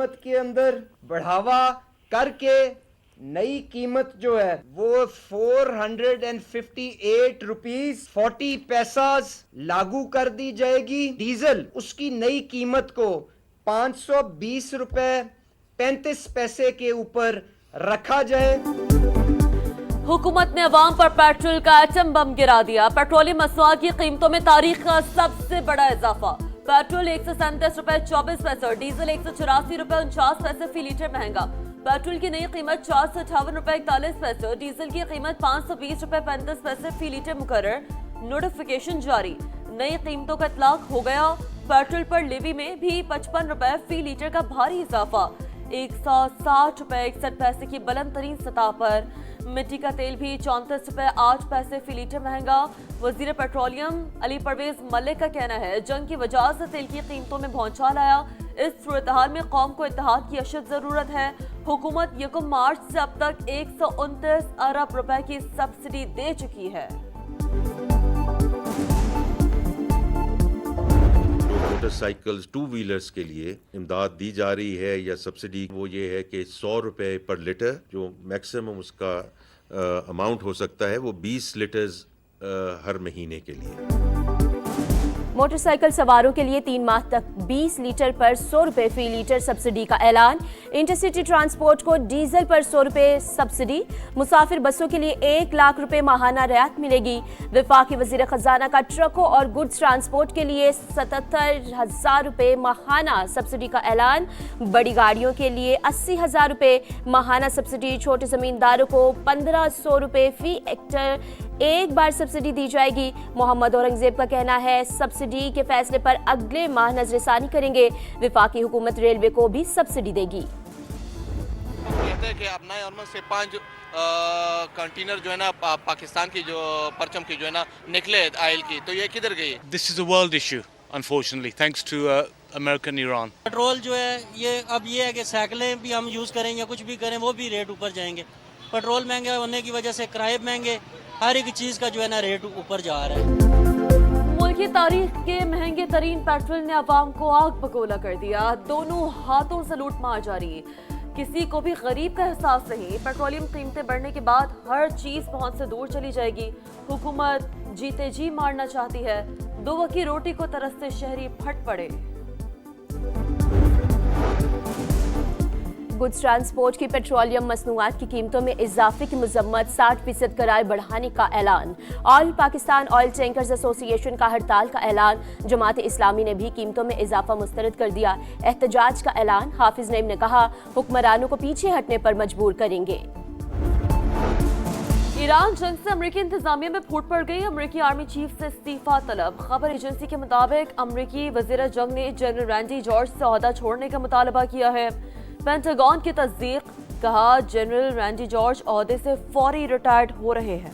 कीमत के अंदर बढ़ावा करके नई कीमत जो है वो 458 रुपीस 40 पैसास लागू कर दी जाएगी। डीजल उसकी नई कीमत को 520 रुपए 35 पैसे के ऊपर रखा जाए। हुकूमत ने अवाम पर पेट्रोल का एटम बम गिरा दिया। पेट्रोलियम मसनूआत की कीमतों में तारीख का सबसे बड़ा इजाफा। पेट्रोल 137 रुपए 24 पैसे और डीजल 184 रुपए 49 पैसे फी लीटर महंगा। पेट्रोल की नई कीमत 458 रुपए 41 पैसे और डीजल की कीमत 520 रुपए 35 पैसे फी लीटर मुकर्रर। नोटिफिकेशन जारी, नई कीमतों का इतलाक हो गया। पेट्रोल पर लेवी में भी 55 रुपए फी लीटर का भारी इजाफा। 160 रुपए 61 पैसे की बुलंद तरीन सतह पर। मिट्टी का तेल भी 34 रुपए 8 पैसे फी लीटर महंगा। वजीर पेट्रोलियम अली परवेज मलिक का कहना है जंग की वजह से तेल की कीमतों में भौचाल आया। इस सूरत-ए-हाल में कौम को इत्तेहाद की अशद जरूरत है। हुकूमत 1 मार्च से अब तक 129 अरब रुपए की सब्सिडी दे चुकी है। मोटरसाइकिल्स 2 व्हीलर्स के लिए इमदाद दी जा रही है या सब्सिडी, वो ये है कि 100 रुपए पर लीटर जो मैक्सिमम उसका अमाउंट हो सकता है वो 20 लीटर्स हर महीने के लिए। मोटरसाइकिल सवारों के लिए 3 माह तक 20 लीटर पर 100 रुपए फी लीटर सब्सिडी का ऐलान। इंटरसिटी ट्रांसपोर्ट को डीजल पर 100 रुपए सब्सिडी। मुसाफिर बसों के लिए 1 लाख रुपए माहाना रियायत मिलेगी। वफाकी वजीर खजाना का ट्रकों और गुड्स ट्रांसपोर्ट के लिए 77,000 रुपए माहाना सब्सिडी का ऐलान। बड़ी गाड़ियों के लिए 80,000 रुपए माहाना सब्सिडी। छोटे जमींदारों को 1,500 रुपए फी हेक्टर एक बार सब्सिडी दी जाएगी। मोहम्मद औरंगजेब का कहना है सब्सिडी के फैसले पर अगले माह नजरसानी करेंगे। वफाकी हुकूमत रेलवे को भी सब्सिडी देगी। कहते हैं कि अपना ऑलमोस्ट से 5 कंटेनर जो है ना पाकिस्तान की जो परचम की जो है ना निकले आयल की, तो ये किधर गई? This is a world issue unfortunately thanks to American Iran. Petrol जो है ये अब ये है कि साइकिलें भी हम यूज़ करेंगे, कुछ भी करें वो भी रेट ऊपर जाएंगे। पेट्रोल महंगा होने की वजह से किराए महंगे, हर एक चीज़ का जो है ना रेट ऊपर जा रहा है। मुल्क की तारीख के महंगे तरीन पेट्रोल ने अवाम को आग बगोला कर दिया। दोनों हाथों से लूट मार जारी, किसी को भी गरीब का एहसास नहीं। पेट्रोलियम कीमतें बढ़ने के बाद हर चीज पहुंच से दूर चली जाएगी। हुकूमत जीते जी मारना चाहती है। 2 वक्त की रोटी को तरसते शहरी फट पड़े। गुड्स ट्रांसपोर्ट की पेट्रोलियम मसनूआत की कीमतों में इजाफे की मजम्मत 60% किराए बढ़ाने का ऐलान। All Pakistan oil tankers association का हड़ताल का ऐलान। जमात इस्लामी ने भी कीमतों में इजाफा मुस्तरद कर दिया। एहतजाज का ऐलान। हाफिज नईम ने कहा हुक्मरानों को पीछे हटने पर मजबूर करेंगे। ईरान जंग से अमरीकी इंतजामिया में फूट पड़ गई। अमरीकी आर्मी चीफ से इस्तीफा तलब। खबर एजेंसी के मुताबिक अमरीकी वजीर जंग ने जनरल रैंडी जॉर्ज से ओहदा छोड़ने का मुतालबा किया है। पेंटागन की तस्दीक, कहा जनरल रैंडी जॉर्ज ओहदे से फौरी रिटायर्ड हो रहे हैं।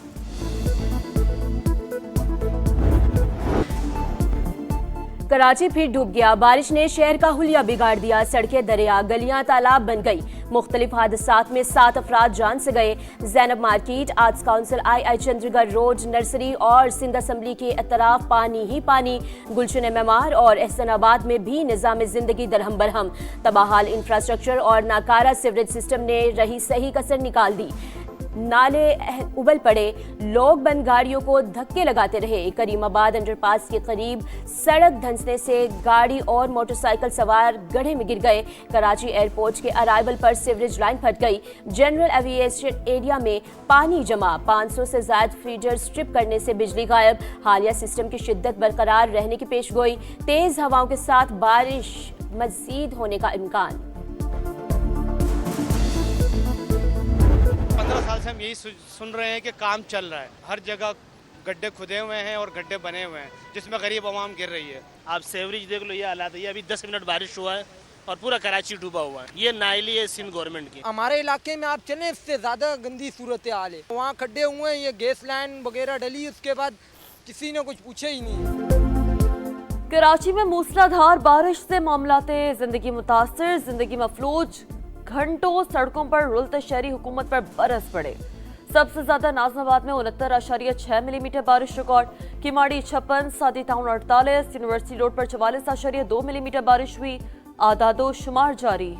कराची फिर डूब गया। बारिश ने शहर का हुलिया बिगाड़ दिया। सड़कें दरिया, गलियां तालाब बन गई। मुख्तलिफ हादसात में 7 अफराद जान से गए। जैनब मार्केट, आर्ट्स काउंसिल, आई चंद्रगढ़ रोड, नर्सरी और सिंध असम्बली के अतराफ पानी ही पानी। गुलशन मेमार और एहसनाबाद में भी निज़ाम जिंदगी दरहम बरहम। तबाहाल इंफ्रास्ट्रक्चर और नाकारा सीवरेज सिस्टम ने रही सही कसर निकाल दी। नाले उबल पड़े, लोग बंद गाड़ियों को धक्के लगाते रहे। करीमाबाद अंडरपास के करीब सड़क धंसने से गाड़ी और मोटरसाइकिल सवार गड्ढे में गिर गए। कराची एयरपोर्ट के अराइवल पर सीवरेज लाइन फट गई। जनरल एविएशन एरिया में पानी जमा। 500 से ज्यादा फीडर स्ट्रिप करने से बिजली गायब। हालिया सिस्टम की शिद्दत बरकरार रहने की पेशगोई। तेज हवाओं के साथ बारिश मजीद होने का इम्कान। 15 साल से हम यही सुन रहे हैं कि काम चल रहा है, हर जगह गड्ढे खुदे हुए हैं और गड्ढे बने हुए हैं जिसमें गरीब आवाम गिर रही है। आप सेवरेज देख लो, ये हालात है। ये अभी 10 मिनट बारिश हुआ है और पूरा कराची डूबा हुआ है। ये नाइली है सिंध गवर्नमेंट की। हमारे इलाके में आप चलें इससे ज़्यादा गंदी सूरत हाल है। वहाँ खड्डे हुए हैं, ये गैस लाइन वगैरह डली, उसके बाद किसी ने कुछ पूछे ही नहीं। कराची में मूसलाधार बारिश से मामलाते जिंदगी मुतासर, जिंदगी मफलूज। घंटों सड़कों पर रुलते शहरी हुकूमत पर बरस पड़े। सबसे ज्यादा नाजनाबाद में 69.6 मिलीमीटर बारिश रिकॉर्ड। किमाड़ी 56, सादी टाउन 48, यूनिवर्सिटी रोड पर 44.2 मिलीमीटर बारिश हुई। आदादो शुमार जारी।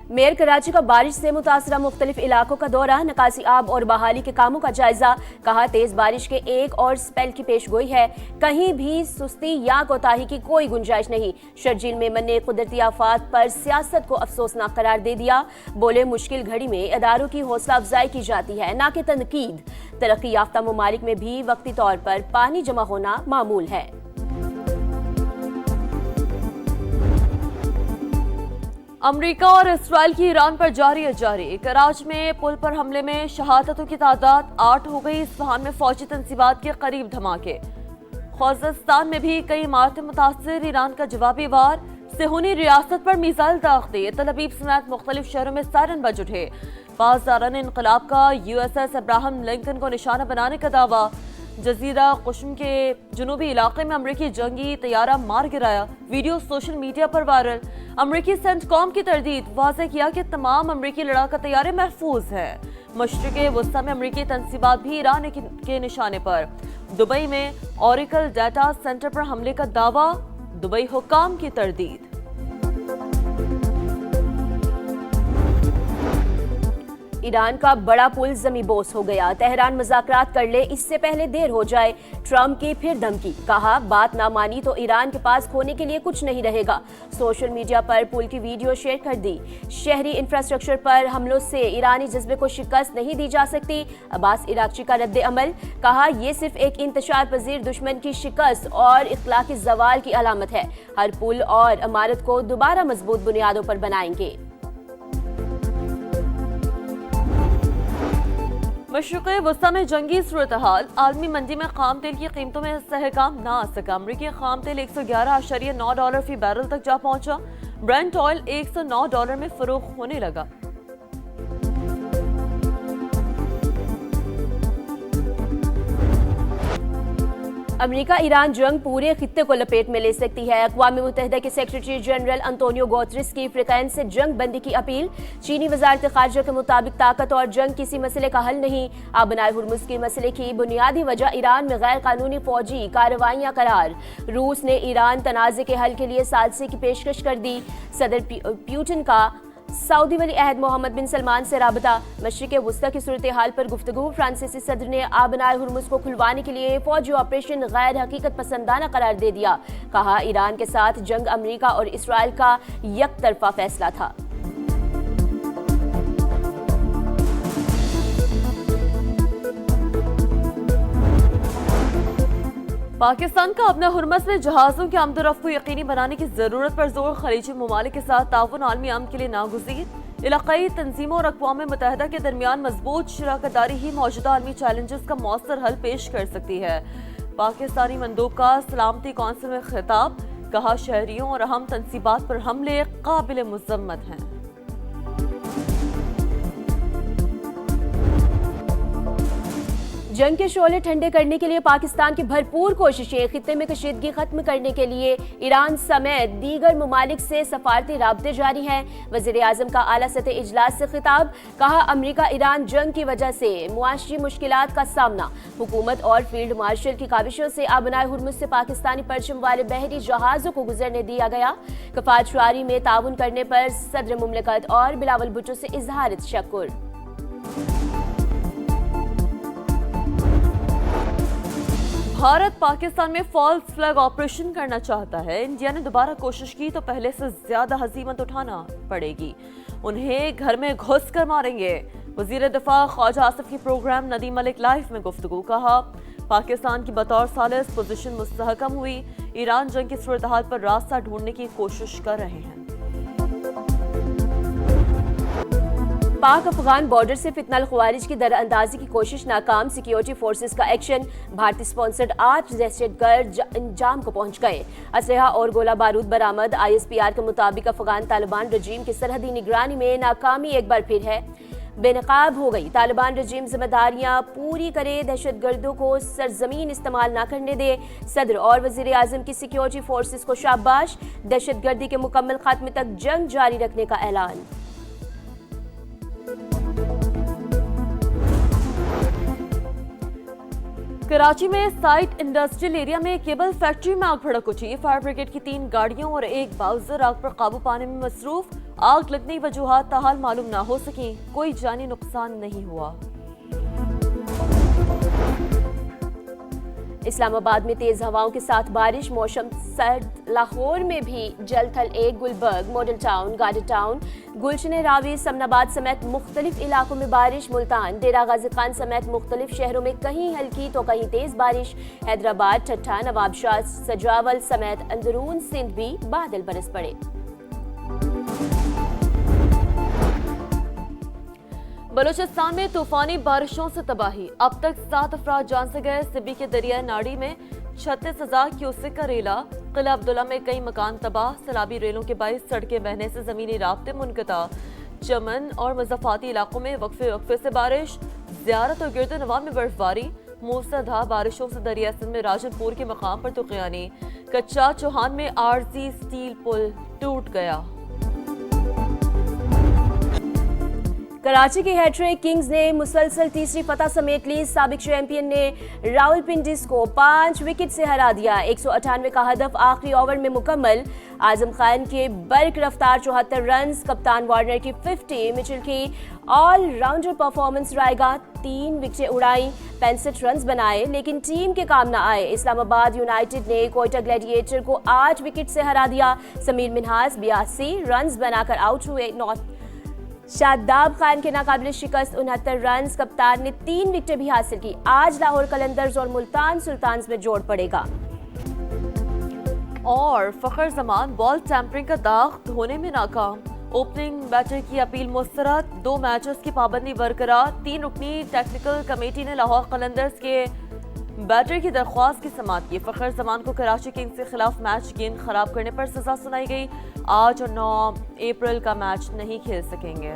मेयर कराची का बारिश से मुतासरा मुख्तलिफ इलाकों का दौरा, निकासी आब और बहाली के कामों का जायजा। कहा तेज बारिश के एक और स्पेल की पेशगोई है, कहीं भी सुस्ती या कोताही की कोई गुंजाइश नहीं। शर्जील मेमन ने कुदरती आफात पर सियासत को अफसोसनाक करार दे दिया। बोले मुश्किल घड़ी में इदारों की हौसला अफजाई की जाती है, ना कि तनकीद। तरक्की याफ्ता ममालिक में भी वक्ती तौर पर पानी जमा होना मामूल है। अमेरिका और इसराइल की ईरान पर जारी कराची में पुल पर हमले में शहादतों की तादाद 8 हो गई। इस्फहान में फौजी तंसीबात के करीब धमाके। खुज़स्तान में भी कई इमारतें मुतासर। ईरान का जवाबी वार। सेहूनी रियासत पर मिसाइल दागते। तल अवीव समेत मुख्तलिफ शहरों में सायरन बज उठे। पासदारान इनकलाब का USS अब्राहम लिंकन को निशाना बनाने का दावा। जजीरा कुश्म के जनूबी इलाके में अमरीकी जंगी तैयारा मार गिराया। वीडियो सोशल मीडिया पर वायरल। अमरीकी सेंटकॉम की तरदीद, वाज़ेह किया कि तमाम अमरीकी लड़ाका तैयारे महफूज हैं। मशरिक़े वस्ता में अमरीकी तंसीबात भी ईरान के निशाने पर। दुबई में ओरेकल डाटा सेंटर पर हमले का दावा। दुबई हुक्काम की तरदीद। ईरान का बड़ा पुल जमी बोस हो गया। तेहरान मुज़ाकरात कर ले, इससे पहले देर हो जाए। ट्रंप की फिर धमकी, कहा बात ना मानी तो ईरान के पास खोने के लिए कुछ नहीं रहेगा। सोशल मीडिया पर पुल की वीडियो शेयर कर दी। शहरी इंफ्रास्ट्रक्चर पर हमलों से ईरानी जज्बे को शिकस्त नहीं दी जा सकती। अब्बास इराक्ची का रद्द अमल, कहा यह सिर्फ एक इंतशार पजीर दुश्मन की शिकस्त और इख्लाकी जवाल की अलामत है। हर पुल और इमारत को दोबारा मजबूत बुनियादों पर बनाएंगे। मशरिक़े वस्ता में जंगी सूरत-ए-हाल। आलमी मंडी में खाम तेल की कीमतों में इस्तेहकाम ना आ सका। अमरीकी खाम तेल $111.9 फी बैरल तक जा पहुंचा। ब्रेंट ऑयल $109 में फरोख्त होने लगा। अमेरिका ईरान जंग पूरे खित्ते को लपेट में ले सकती है। अक़वाम मुत्तहिदा के सेक्रेटरी जनरल अंतोनियो गुतेरेस की अफ्रीकन से जंग बंदी की अपील। चीनी वज़ारत ख़ारिजा के मुताबिक ताकत और जंग किसी मसले का हल नहीं। आबनाए हुर्मुज़ के मसले की बुनियादी वजह ईरान में गैर कानूनी फौजी कार्रवाइयाँ करार। रूस ने ईरान तनाज़े के हल के लिए सालसे की पेशकश कर दी। सदर पुतिन का सऊदी वली अहद मोहम्मद बिन सलमान से राबता। मशरिक़ वस्ता की सूरत हाल पर गुफ्तगू। फ्रांसीसी सदर ने आबनाए हुर्मुज़ को खुलवाने के लिए फौजी ऑपरेशन गैर हकीकत पसंदाना करार दे दिया। कहा ईरान के साथ जंग अमेरिका और इसराइल का एक तरफा फैसला था। पाकिस्तान का अपने हुर्मस में जहाज़ों की आमदोरफ्त को यकीनी बनाने की ज़रूरत पर जोर। खलीजी ममालिक के साथ ताउन आलमी अमन के लिए नागुज़ीर। इलाक़ाई तंजीमों और अक़वाम मुत्तहिदा के दरमियान मजबूत शराकतदारी ही मौजूदा आलमी चैलेंजेस का मौसर हल पेश कर सकती है। पाकिस्तानी मंदूब का सलामती कौंसिल में खिताब, कहा शहरियों और अहम तंसीबात पर हमले काबिल मुज़म्मत हैं। जंग के शोले ठंडे करने के लिए पाकिस्तान की भरपूर कोशिशें। खित्ते में कशीदगी खत्म करने के लिए ईरान समेत दीगर ममालिक से सफारती राब्ते जारी हैं। वज़ीर आज़म का आला सतह इजलास से खिताब, कहा अमेरिका ईरान जंग की वजह से मुआशी मुश्किलात का सामना। हुकूमत और फील्ड मार्शल की काविशों से आबनाए हुर्मुज़ से पाकिस्तानी परचम वाले बहरी जहाज़ों को गुजरने दिया गया। कफात शुआरी में ताउन करने पर सदर मुमलिकत और बिलावल भुट्टो से इजहार तशक्कुर। भारत पाकिस्तान में फॉल्स फ्लैग ऑपरेशन करना चाहता है। इंडिया ने दोबारा कोशिश की तो पहले से ज्यादा हजीमत उठाना पड़ेगी। उन्हें घर में घुस कर मारेंगे। वजीर दिफा ख्वाजा आसिफ की प्रोग्राम नदीम मलिक लाइफ में गुफ्तगू, कहा पाकिस्तान की बतौर सालिस पोजीशन मुस्तहकम हुई। ईरान जंग की सूरत हाल पर रास्ता ढूंढने की कोशिश कर रहे हैं। पाक अफगान बॉर्डर से फितनल ख्वारिज की दरअंदाजी की कोशिश नाकाम। सिक्योरिटी फोर्सेस का एक्शन। भारतीय स्पॉन्सर्ड 8 दहशतगर्द अंजाम को पहुंच गए। असलहा और गोला बारूद बरामद। ISPR के मुताबिक अफगान तालिबान रजीम की सरहदी निगरानी में नाकामी एक बार फिर है बेनकाब हो गई। तालिबान रजीम जिम्मेदारियां पूरी करे, दहशतगर्दों को सरजमीन इस्तेमाल न करने दे। सदर और वजीर आजम की सिक्योरिटी फोर्सेस को शाबाश। दहशतगर्दी के मुकम्मल खात्मे तक जंग जारी रखने का ऐलान। कराची में साइट इंडस्ट्रियल एरिया में केबल फैक्ट्री में आग भड़क उठी। फायर ब्रिगेड की 3 गाड़ियों और एक बाउजर आग पर काबू पाने में मसरूफ। आग लगने की वजूहात ताहाल मालूम ना हो सकी। कोई जानी नुकसान नहीं हुआ। इस्लामाबाद में तेज हवाओं के साथ बारिश, मौसम सर्द। लाहौर में भी जलथल 1, Gulberg, Model Town, Garden Town, Gulshan Ravi, Samanabad समेत मुख्तलिफ इलाकों में बारिश। मुल्तान, डेरा गाजी खान समेत मुख्तलिफ शहरों में कहीं हल्की तो कहीं तेज बारिश। हैदराबाद, ठट्ठा, नवाबशाह, सजावल समेत अंदरून सिंध भी बादल बरस पड़े। बलूचिस्तान में तूफानी बारिशों से तबाही, अब तक 7 अफराद जान से गए। सिबी के दरिया नाड़ी में 36,000 क्यूसेक का रेला। किला अब्दुल्ला में कई मकान तबाह। सैलाबी रेलों के बाइस सड़कें बहने से जमीनी राब्ते मुनक़ता। चमन और मुज़फ़्फ़ाती इलाकों में वक्फे वक्फे से बारिश। ज़ियारत और गिरद नवाह में बर्फबारी। मूसलाधार बारिशों से दरिया सिंध में राजनपुर के मकाम पर तुग़यानी। कच्चा चौहान में आरजी स्टील पुल टूट गया। कराची की हैट्रिक किंग्स ने मुसलसल तीसरी फतह समेट ली। साबिक चैंपियन ने रावलपिंडी को 5 विकेट से हरा दिया। 198 का हदफ आखिरी ओवर में मुकम्मल। आजम खान के बर्क रफ्तार 74 रन, कप्तान वार्नर की 50, मिचेल की ऑल राउंडर परफॉर्मेंस रायगा 3 विकेटें उड़ाई, 65 रन बनाए, लेकिन टीम के काम न आए। इस्लामाबाद यूनाइटेड ने कोयटा ग्लैडिएटर को 8 विकेट से हरा दिया। समीर मिन्हास 82 रन बनाकर आउट हुए। शादाब खान के नाकाबिल शिकस्त 69 रन, कप्तान ने 3 विकेटें भी हासिल की। आज लाहौर कलंदर्स और मुल्तान सुल्तान्स में जोड़ पड़ेगा। और फखर जमान बॉल टैंपरिंग का दाग धोने में नाकाम। ओपनिंग बैटर की अपील मुस्तरद। 2 मैचेस की पाबंदी बरकरार। 3 रुकनी टेक्निकल कमेटी ने लाहौर कलंदर्स के बैटर की दरख्वास्त की समाअत की। फखर जमान को कराची किंग्स के खिलाफ मैच गेंद खराब करने पर सजा सुनाई गई। आज और 9 अप्रैल का मैच नहीं खेल सकेंगे।